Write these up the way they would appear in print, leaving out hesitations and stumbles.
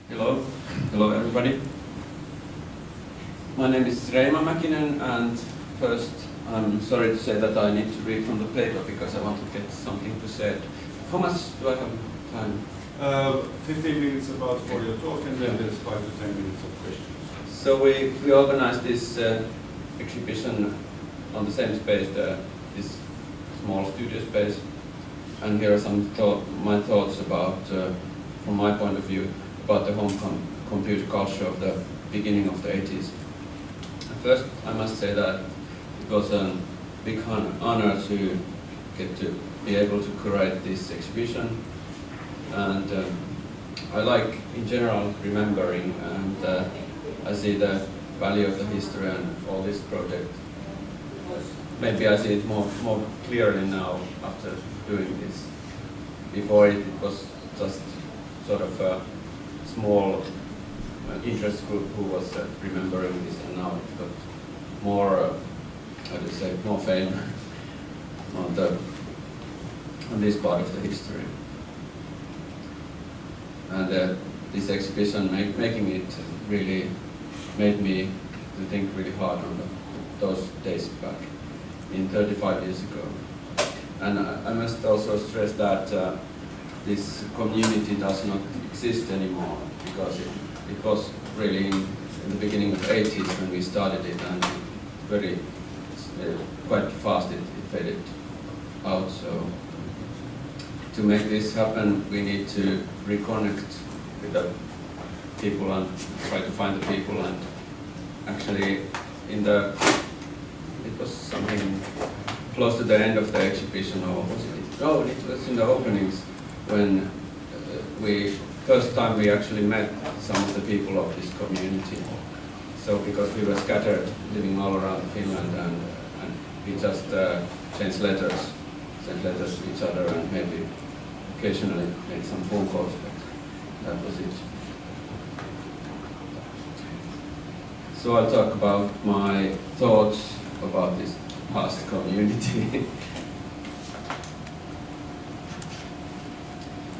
Hello, hello everybody. My name is Reima Mäkinen, and first I'm sorry to say that I need to read from the paper because I want to get something to say. How much do I have time? 15 minutes about for your talk, and then there's 5 to 10 minutes of questions. So we organized this exhibition on the same space, this small studio space, and here are some my thoughts about, from my point of view, about the home computer culture of the beginning of the 80s. First, I must say that it was a big honor to get to be able to curate this exhibition, and I like, in general, remembering, and I see the value of the history and all this project. Maybe I see it more clearly now after doing this. Before it was just sort of a small interest group who was remembering this, and now it got more, more fame on this part of the history. And this exhibition, making it really made me to think really hard on those days back, 35 years ago. And I must also stress that this community does not exist anymore, because it was really in the beginning of the 80s when we started it, and quite fast it faded out. So to make this happen, we need to reconnect with the people and try to find the people. And actually, it was something close to the end of the exhibition, or was it? No, it was in the openings when first time we actually met some of the people of this community. So because we were scattered, living all around Finland, and we just sent letters to each other, and maybe occasionally made some phone calls, but that was it. So I'll talk about my thoughts about this past community.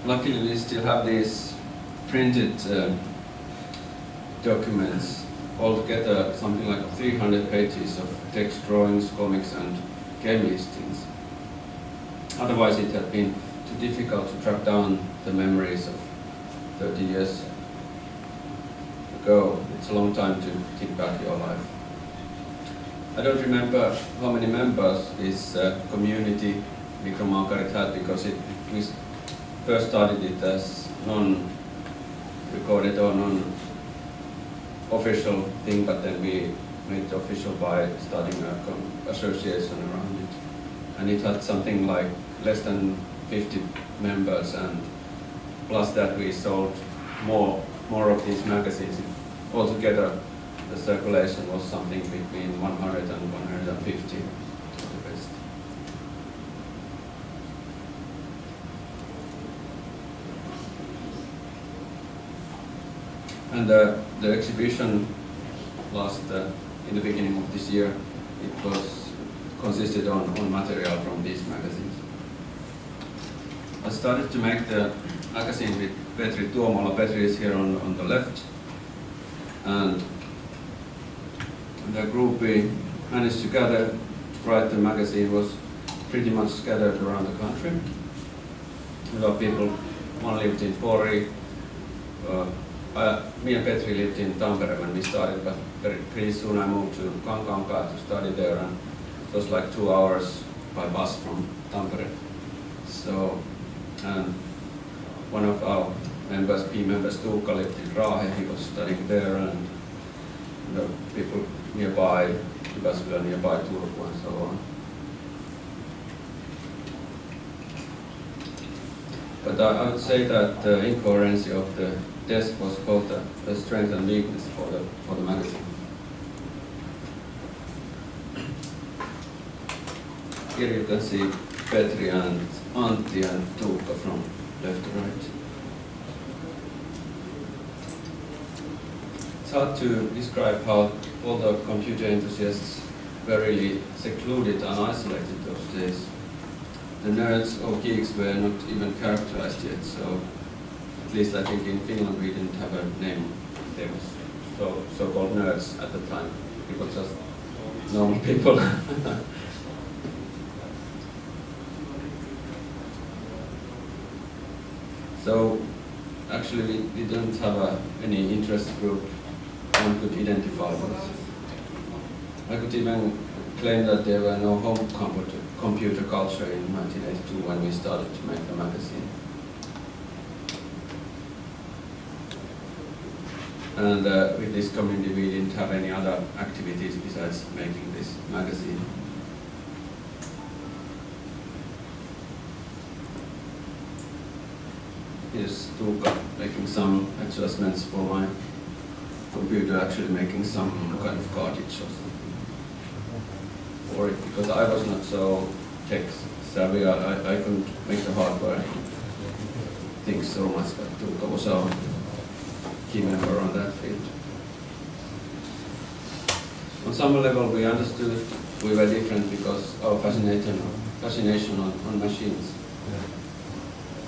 Luckily, we still have these printed documents, altogether something like 300 pages of text drawings, comics, and game listings. Otherwise, it had been too difficult to track down the memories of 30 years ago. It's a long time to think back your life. I don't remember how many members this community, curate, had, because we first started it as non-recorded or non-official thing, but then we made it official by starting an association around it. And it had something like less than 50 members, and plus that we sold more of these magazines. Altogether, the circulation was something between 100 and 150 of the best. And the exhibition in the beginning of this year, it consisted on material from these magazines. I started to make the magazine with Petri Tuomola. Petri is here on the left, and the group we managed to gather to write the magazine was pretty much scattered around the country. A lot of people, one lived in Pori. Me and Petri lived in Tampere when we started, but pretty soon I moved to Kankaanpää to study there, and it was like 2 hours by bus from Tampere. So, and one of our members, Tuukka, lived in Raahe. He was studying there, and the people nearby, Jyväskylä nearby, Turku, and so on. But I would say that the incoherency of the desk was both a strength and weakness for the magazine. Here you can see Petri and Antti and Tuukka from left to right. It's hard to describe how all the computer enthusiasts were really secluded and isolated those days. The nerds or geeks were not even characterized yet, so At least I think in Finland we didn't have a name. They were so-called nerds at the time. People just normal people. So actually we didn't have any interest group one could identify with. I could even claim that there were no home computer culture in 1982 when we started to make the magazine. And with this community we didn't have any other activities besides making this magazine. Here's Tuukka making some adjustments for my computer, actually making some kind of cartridge or something for it, because I was not so tech savvy. I couldn't make the hardware things so much, but Tuukka was our key member on that field. On some level we understood we were different because our fascination on machines.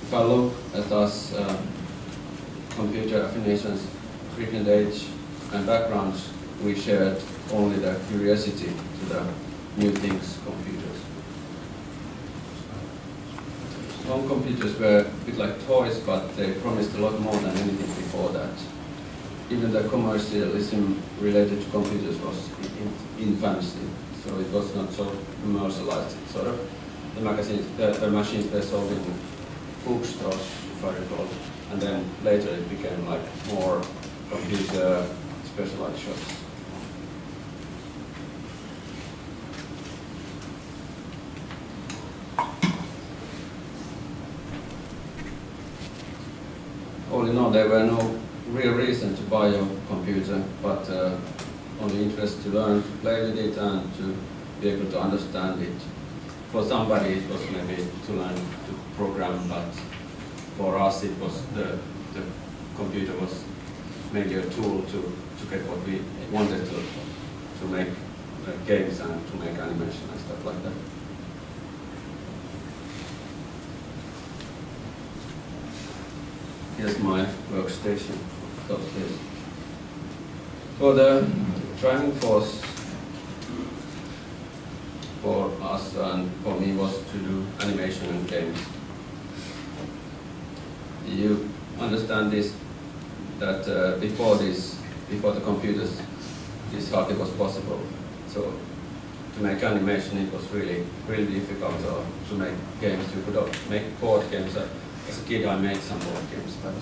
If I look at us, computer affinations, frequent age and backgrounds, we shared only the curiosity to the new things, computers. Home computers were a bit like toys, but they promised a lot more than anything before that. Even the commercialism related to computers was in infancy, so it was not so commercialized. It sort of the machines were sold in bookstores, if I recall, and then later it became like more computer specialized shops. All in all, there were no real reason to buy a computer, but only interest to learn to play with it and to be able to understand it. For somebody it was maybe to learn to program, but for us it was the computer was mainly a tool to get what we wanted to make games and to make animation and stuff like that. Here's my workstation those days. So the driving force for us and for me was to do animation and games. You understand this, that before the computers, this hardly was possible. So to make animation, it was really difficult to make games. You could make board games. As a kid, I made some board games, but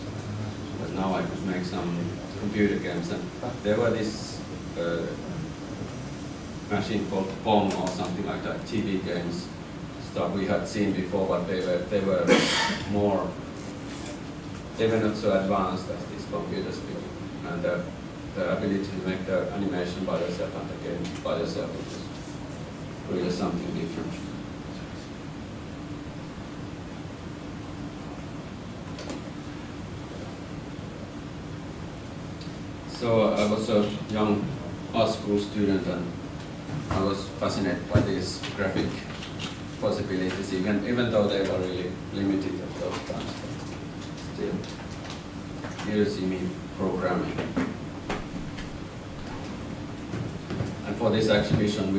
now I could make some computer games. And there were this machine called Pong or something like that, TV games, stuff we had seen before, but they were not so advanced as these computers were. And the ability to make the animation by yourself and the game by yourself was really something different. So I was a young art school student and I was fascinated by these graphic possibilities, even though they were really limited at those times. But still, here you see me programming. And for this exhibition,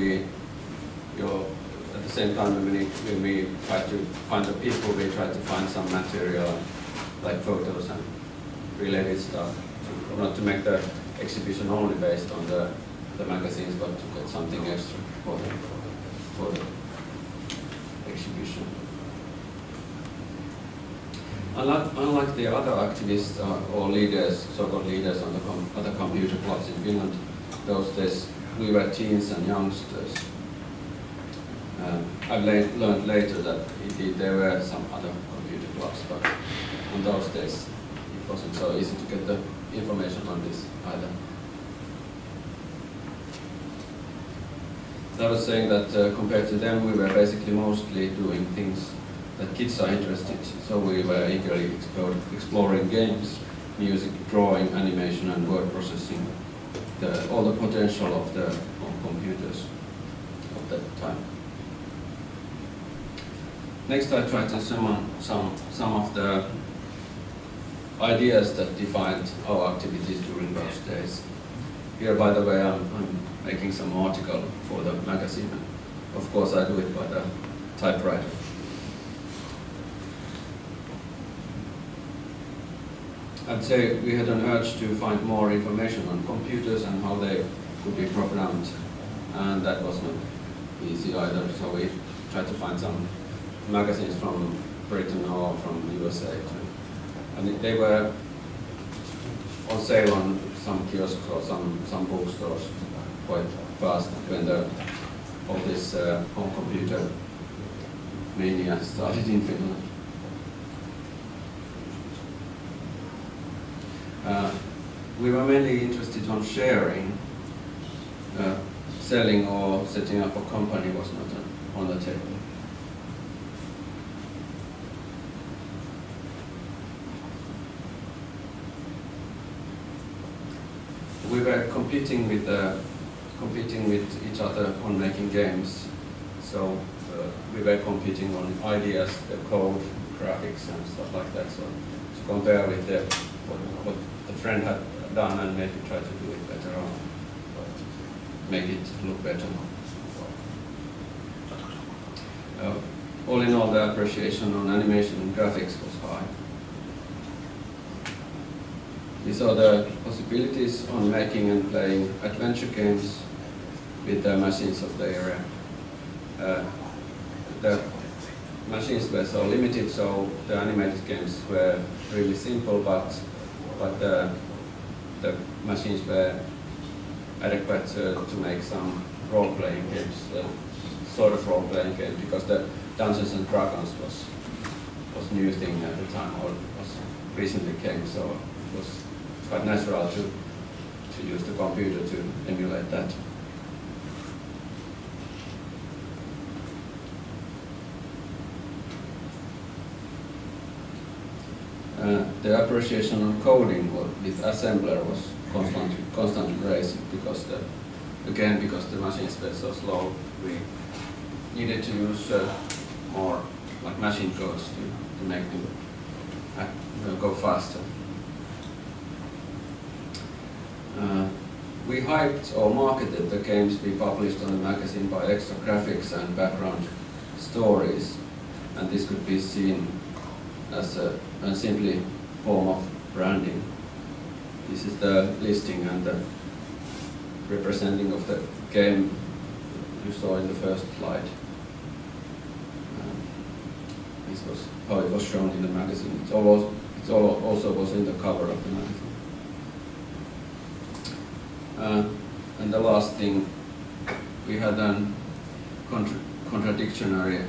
at the same time when we tried to find the people, we tried to find some material like photos and related stuff, not to make the exhibition only based on the magazines, but to get something extra for the exhibition. Unlike the other activists or leaders, so-called leaders on the other computer clubs in Finland, those days we were teens and youngsters. I've learned later that indeed there were some other computer clubs, but in those days it wasn't so easy to get the information on this either. I was saying that compared to them, we were basically mostly doing things that kids are interested in. So we were eagerly exploring games, music, drawing, animation, and word processing, all the potential of computers of that time. Next, I tried to sum of the ideas that defined our activities during those days. Here, by the way, I'm making some article for the magazine. Of course, I do it by the typewriter. I'd say we had an urge to find more information on computers and how they could be programmed, and that was not easy either. So we tried to find some magazines from Britain or from USA, and they were on sale on some kiosks or some bookstores quite fast when all this home computer mania started in Finland. We were mainly interested on sharing. Selling or setting up a company was not on the table. We were competing with each other on making games. So we were competing on ideas, the code, graphics, and stuff like that. So to compare with what the friend had done and maybe try to do it better or make it look better. All in all, the appreciation on animation and graphics was high. We saw the possibilities on making and playing adventure games with the machines of the area. The machines were so limited, so the animated games were really simple, but the machines were adequate to make some role-playing games, sort of role-playing games, because the Dungeons and Dragons was new thing at the time, or was recently came, so it was quite natural to use the computer to emulate that. The appreciation on coding with assembler was constantly raising because the machines were so slow, we needed to use more like machine codes to make them go faster. We hyped or marketed the games we published on the magazine by extra graphics and background stories, and this could be seen as a simply form of branding. This is the listing and the representing of the game you saw in the first slide. This was how it was shown in the magazine. It also was in the cover of the magazine. And the last thing, we had a contradictory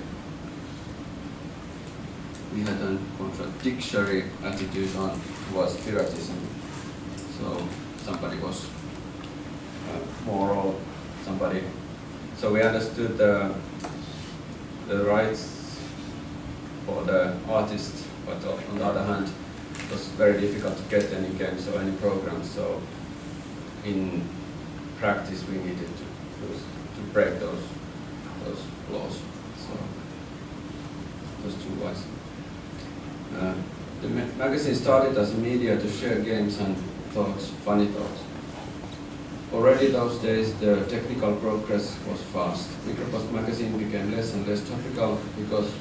attitude towards piratism. So somebody was moral, so we understood the rights for the artist, but on the other hand, it was very difficult to get any games or any programs. So in practice, we needed to break those laws. So those two ways. The magazine started as a media to share games and funny thoughts. Already those days, the technical progress was fast. Micropost magazine became less and less topical because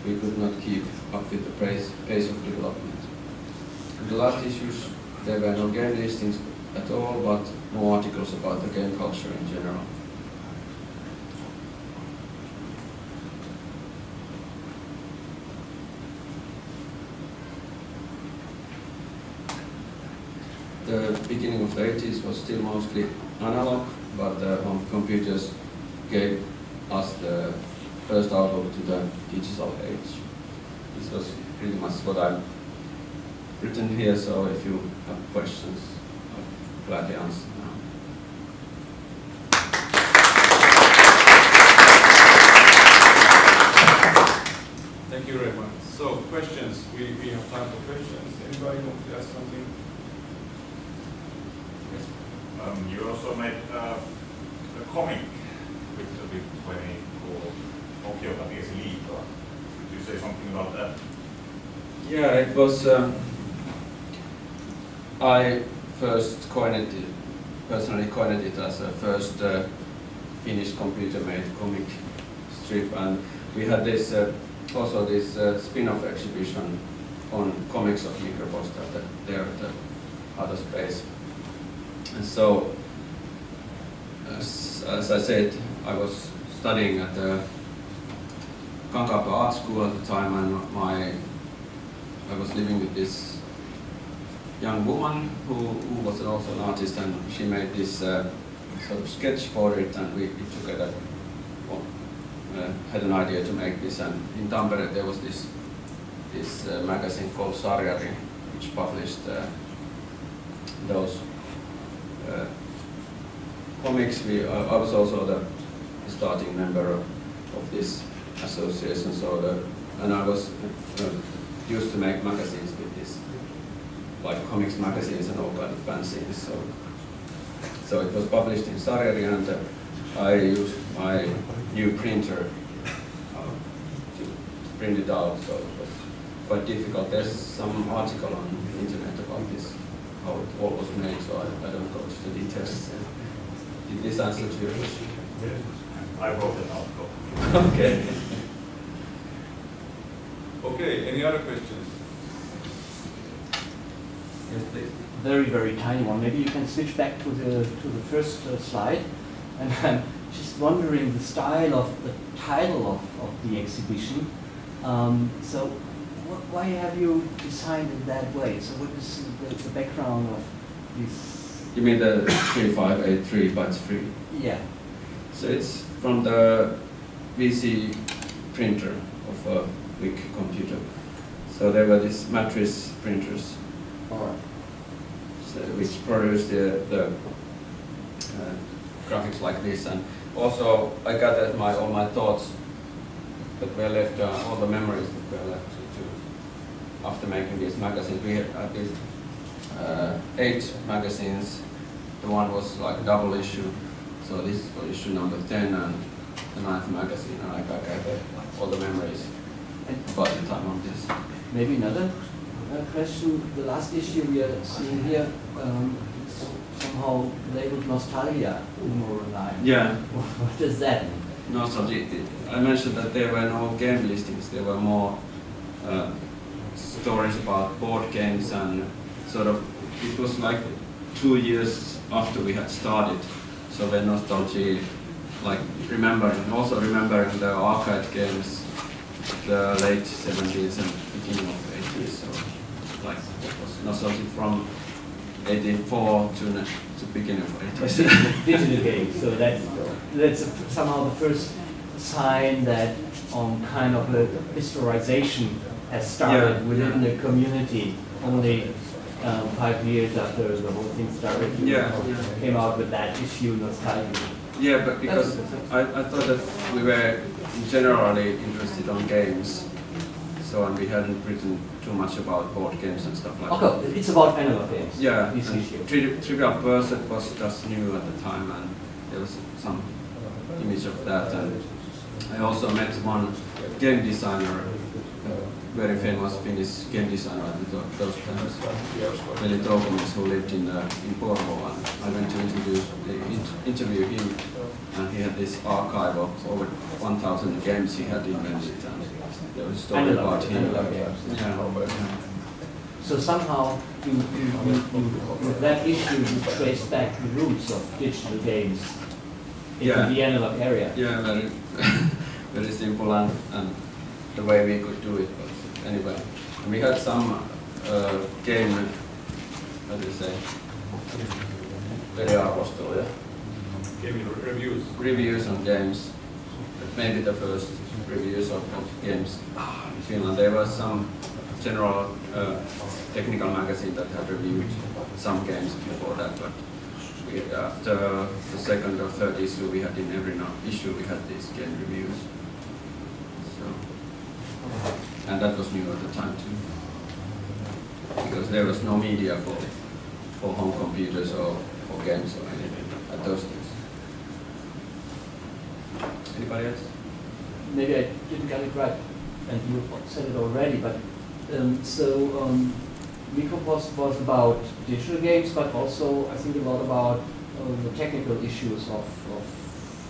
we could not keep up with the pace of development. In the last issues, there were no game listings at all, but no articles about the game culture in general. The beginning of the 80s was still mostly analog, but the home computers gave us the first outlook to the digital age. This was pretty much what I've written here, so if you have questions, I'll gladly answer now. Thank you, Reima. So, questions. We have time for questions. Anybody want to ask something? Yes. You also made a comic with 20 called Nokiota tiesi liikaa. Could you say something about that? Yeah, it was I first personally coined it as a first Finnish computer-made comic strip, and we had this also this spin-off exhibition on comics of Micropost there at the other space. And so, as I said, I was studying at the Kankaanpää Art School at the time, and I was living with this young woman who was also an artist, and she made this sort of sketch for it, and we together had an idea to make this. And in Tampere there was this magazine called Sarjari, which published those comics. I was also the starting member of this association, and I was used to make magazines with this, like comics magazines and all kind of fanzines. So it was published in Sarjari, and I used my new printer to print it out. So it was quite difficult. There's some article on the internet about this, how it all was made. So I don't go to the details. Did this answer to your question? Yes. I wrote an article. Okay. Okay, any other questions? Yes, please. Very, very tiny one. Maybe you can switch back to the first slide. And I'm just wondering the style of the title of the exhibition. So why have you designed it that way? So what is the background of this? You mean the 3583 bytes free? Yeah. So it's from the VC printer of a big computer. So there were these matrix printers, which produce the graphics like this. And also I gathered all my thoughts that were left, all the memories that were left after making these magazines. We had these 8 magazines. The one was like double issue, so this was issue number 10 and the 9th magazine, and I gathered all the memories about the time of this. Maybe another question. The last issue we are seeing here somehow labeled nostalgia humor line. Yeah. What does that mean? Nostalgia. I mentioned that there were no game listings. There were more stories about board games, and sort of it was like 2 years after we had started. So the nostalgia, like remembering the arcade games, the late 70s and beginning of 80s. So like it was nostalgic from 84 to beginning of 80s. Digital games. So that's somehow the first sign that kind of a historization has started within the community. Only 5 years after the whole thing started, you came out with that issue, nostalgia. Yeah, but because I thought that we were generally interested on games, so and we hadn't written too much about board games and stuff like that. Okay, it's about analog games. Yeah, this issue. Trivial Pursuit was just new at the time, and there was some image of that. And I also met one game designer, very famous Finnish game designer at those times, who lived in Porvoo, and I went to interview him, and he had this archive of over 1,000 games he had invented, and there was a story about him. So somehow, with that issue, you trace back the roots of digital games into the analog area. Yeah, very, very simple, and the way we could do it. But anyway, and we had some game, how do you say, arvosteluja. Game reviews. Reviews on games. Maybe the first reviews of games in Finland. There was some general technical magazine that had reviewed some games before that, but after the second or third issue we had, in every issue we had these game reviews. So, and that was new at the time too, because there was no media for home computers or for games or anything at those days. Anybody else? Maybe I didn't get it right, and you said it already, but Micropost was about digital games, but also I think a lot about the technical issues of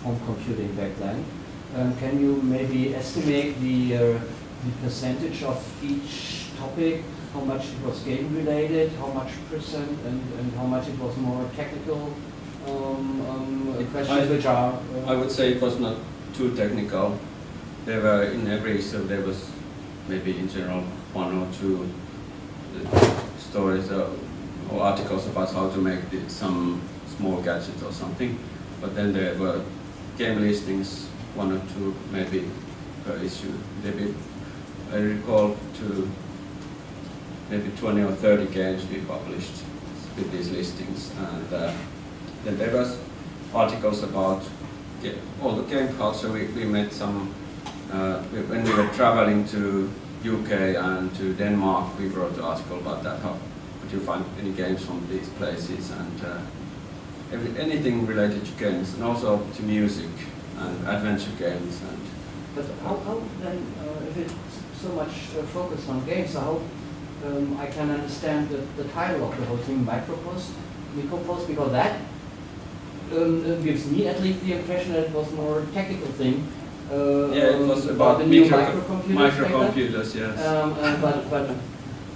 home computing back then. Can you maybe estimate the percentage of each topic, how much it was game related, how much percent, and how much it was more technical questions which are... I would say it was not too technical. There were in every issue there was maybe in general one or two stories or articles about how to make some small gadget or something. But then there were game listings, one or two maybe per issue. Maybe I recall maybe 20 or 30 games we published with these listings, and then there was articles about all the game culture. We made some when we were traveling to UK and to Denmark. We wrote an article about that. How could you find any games from these places, and anything related to games, and also to music and adventure games. And but how then, if it's so much focused on games, so how I can understand the title of the whole thing, Micropost, because that gives me at least the impression that it was more technical thing. Yeah, it was about the new microcomputers, yes. But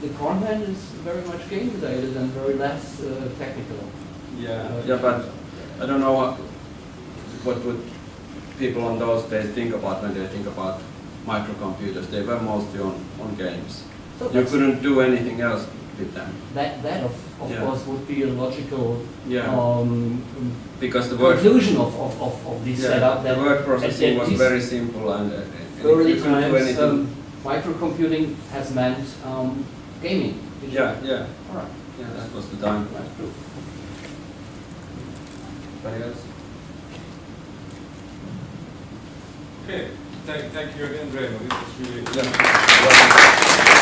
the content is very much game related and very less technical. Yeah, but I don't know what would people on those days think about when they think about microcomputers. They were mostly on games. So you couldn't do anything else with them. That of course would be a logical because the conclusion of this setup. The word processing was very simple, and early you couldn't do times anything. microcomputing has meant gaming. Yeah. All right. Yeah, that was the time. That's true. Anybody else? Okay, thank you again, Reima. This was really Yeah.